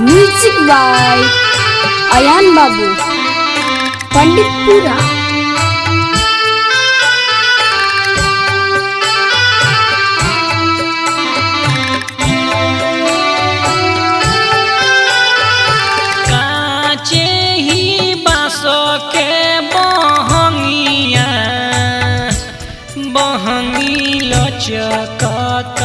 Music by Ayaan बाबू पंडितपुरा। काचे ही बासो के बहंगिया बहंगी लचकत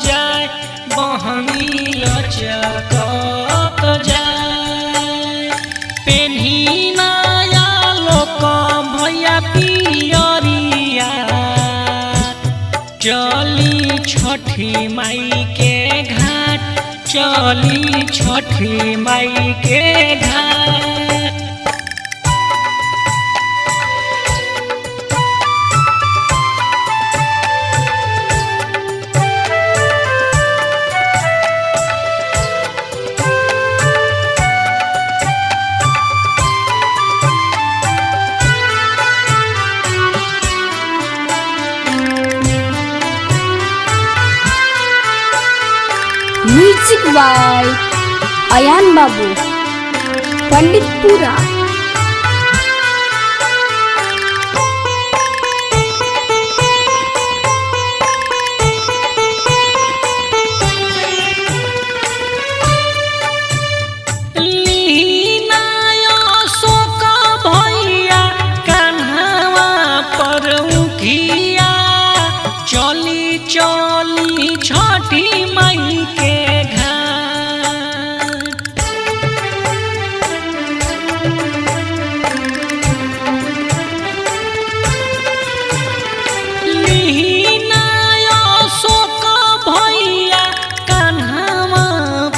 जाए बहंगी लचकत जाए पेन्ही नया लोक भैया पियरिया चली छठी माई के घाट चली छठी माई के घाट। म्यूजिक बाय अयान बाबू पंडितपुरा। चली चली छठी माई के घाट लिहिना अशोक भैया कान्हावा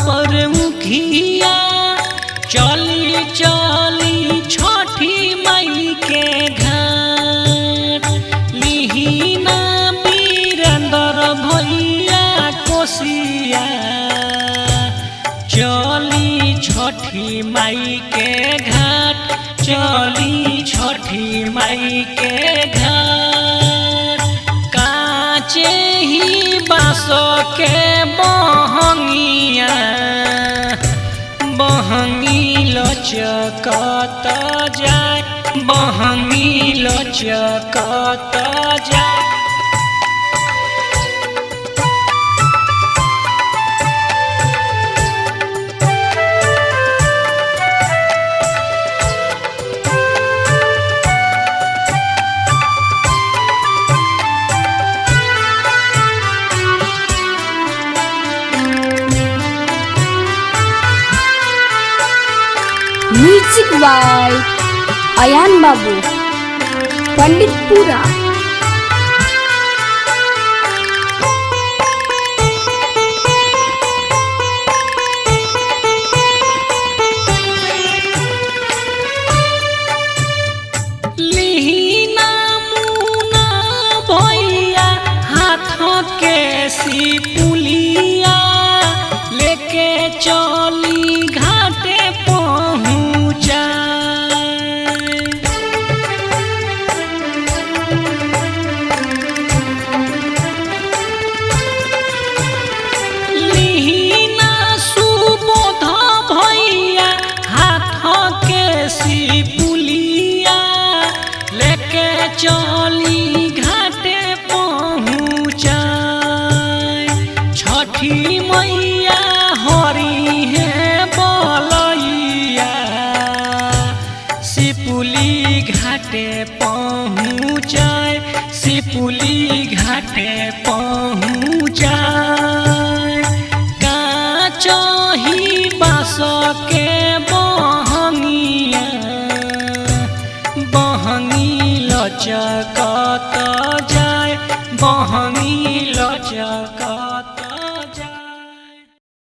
पर मुखिया चली चली छठी माई के घाट लिहिना भैया कोसिया चली छठी माई के घाट चली छठी माई के घाट। काचे ही बासो के बहंगिया बहंगी लचकत जाए बहंगी लचकत जाए। म्यूजिक बाय अयान बाबू पंडितपुरा। लिहिना मुना भैया हाथ के सिपुलिया लेके चली घाटे पहुँचा लिहिना सुबोध भैया हाथ के सिपुलिया लेके चली घाटे पहुँचा छठी मैया हरी है बलैया सिपुली घाटे पहुँचाए सिपुली घाटे पहुँचाए। काचो ही बास के बहंगिया बहंगी लचकत जाए बहंगी लचकत